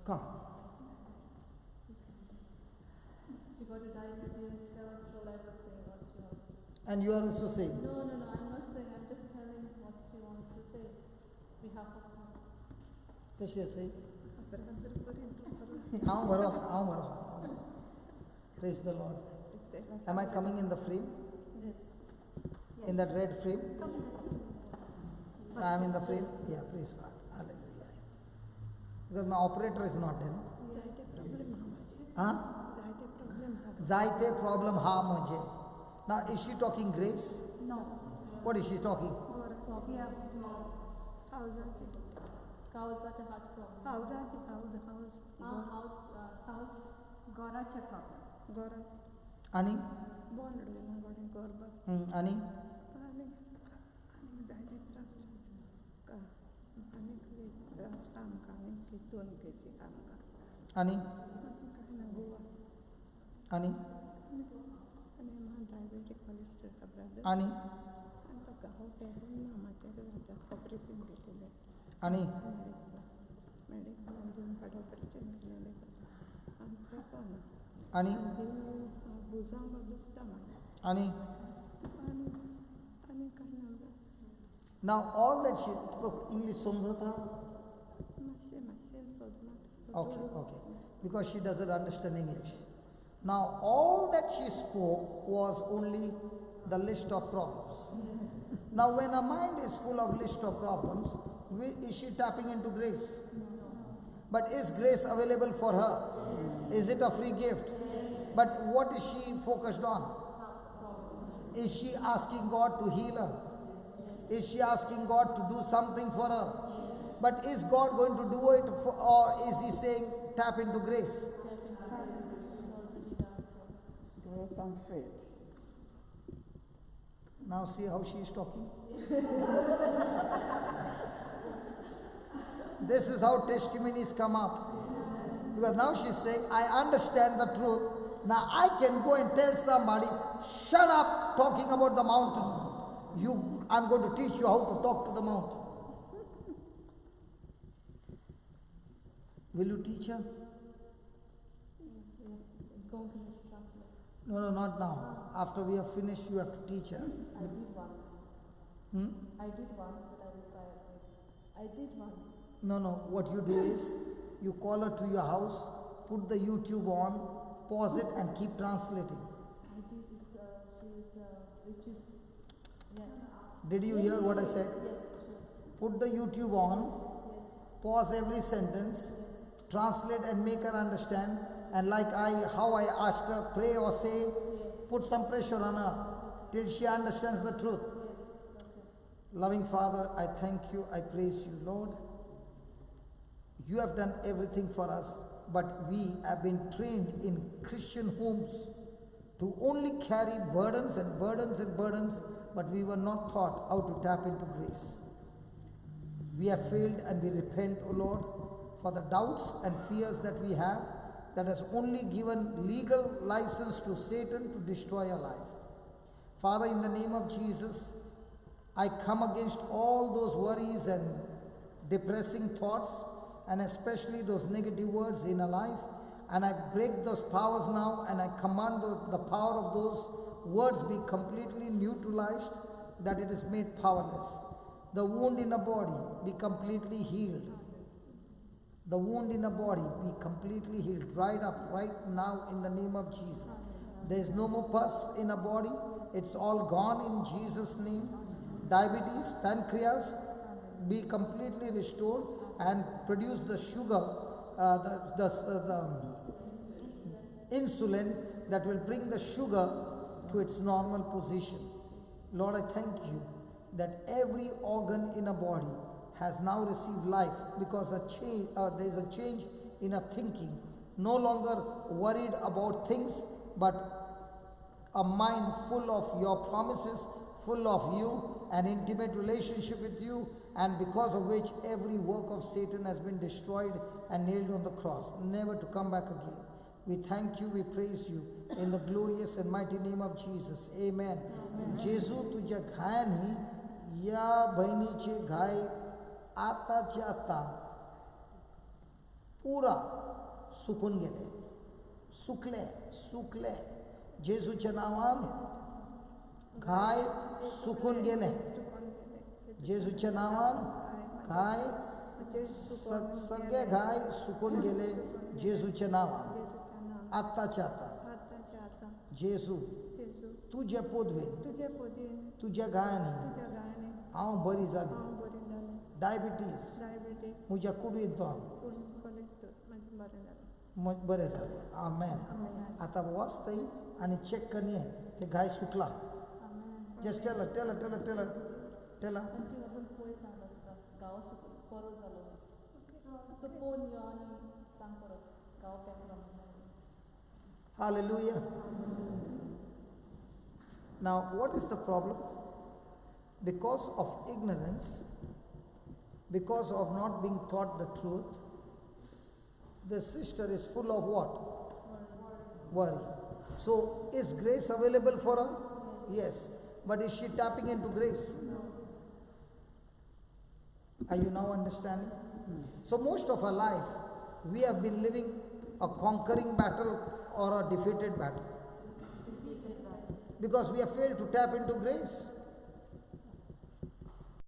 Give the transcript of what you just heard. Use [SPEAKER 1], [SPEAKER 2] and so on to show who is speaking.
[SPEAKER 1] Come.
[SPEAKER 2] She got a diabetes, cholesterol, everything, what she wants to say.
[SPEAKER 1] And you are also saying?
[SPEAKER 2] No, I'm not saying, I'm just telling what she wants to say. Behalf of her.
[SPEAKER 1] What she is saying? Praise the Lord. Am I coming in the frame?
[SPEAKER 2] Yes.
[SPEAKER 1] In that red frame? I am in the frame? Yeah, praise God. Hallelujah. Because my operator is not in. Huh? Zaite problem ha mujhe. Now, is she talking grace?
[SPEAKER 2] No.
[SPEAKER 1] What is she talking?
[SPEAKER 2] Cows are the heart problem.
[SPEAKER 1] Ani? Ani? Ani? Ani? Ani? Ani? Ani? Ani? Now all that she spoke English somjata? Okay. Because she doesn't understand English. Now all that she spoke was only the list of problems. Now when a mind is full of list of problems, is she tapping into grace? But is grace available for her? Is it a free gift? But what is she focused on? Is she asking God to heal her? Is she asking God to do something for her? But is God going to do it for, or is he saying tap into grace?
[SPEAKER 3] Grace and faith.
[SPEAKER 1] Now see how she is talking? This is how testimonies come up. Because now she's saying, I understand the truth. Now I can go and tell somebody, shut up talking about the mountain. I'm going to teach you how to talk to the mountain. Will you teach her? No, not now. After we have finished, you have to teach her.
[SPEAKER 2] I did once. I did once, but I will try again. I did once.
[SPEAKER 1] No. What you do is, you call her to your house, put the YouTube on, pause it and keep translating.
[SPEAKER 2] I did it. Which is, yeah.
[SPEAKER 1] Did you hear what I said?
[SPEAKER 2] Yes, sure.
[SPEAKER 1] Put the YouTube on, pause every sentence, translate and make her understand. And like how I asked her, pray or say, put some pressure on her till she understands the truth. Loving Father, I thank you, I praise you, Lord. You have done everything for us, but we have been trained in Christian homes to only carry burdens and burdens and burdens, but we were not taught how to tap into grace. We have failed and we repent, O Lord, for the doubts and fears that we have, that has only given legal license to Satan to destroy our life. Father, in the name of Jesus, I come against all those worries and depressing thoughts, and especially those negative words in our life, and I break those powers now, and I command the power of those words be completely neutralized, that it is made powerless. The wound in the body be completely healed. The wound in the body be completely healed, dried up right now in the name of Jesus. There is no more pus in the body. It's all gone in Jesus' name. Diabetes, pancreas be completely restored and produce the sugar, the insulin that will bring the sugar to its normal position. Lord, I thank you that every organ in a body has now received life, because there is a change in our thinking. No longer worried about things, but a mind full of your promises, full of you, an intimate relationship with you, and because of which every work of Satan has been destroyed and nailed on the cross, never to come back again. We thank you, we praise you, in the glorious and mighty name of Jesus. Amen. Jesu तुझ्या घायानी या बहिणीचे घाय आता पुरा सुकून गेले, सुकले सुकले. जेजूच्या नावान घाय सुकून गेले. जेजूच्या नावान घाय सगळे घाय सुकून गेले जेजूच्या नावान. आत्ताच्या आता जेजू तुझे पोदवे तुझ्या गायने हांव बरी जाली. डायबिटीज म्हज्या कुडींत बरें जालें. आमेन. आतां वच थंय आनी चॅक करून ये ते घाय सुकला. जस्ट टेल
[SPEAKER 2] आनी आपण पळय सांगता तुका गांव परत जालो तो पोवन यो आनी सांग परत गांव केन्ना.
[SPEAKER 1] Hallelujah. Now, what is the problem? Because of ignorance, because of not being taught the truth, the sister is full of what? Worry. So, is grace available for her? Yes. But is she tapping into grace? Are you now understanding? So, most of our life, we have been living a conquering battle or a defeated battle. Because we have failed to tap into grace.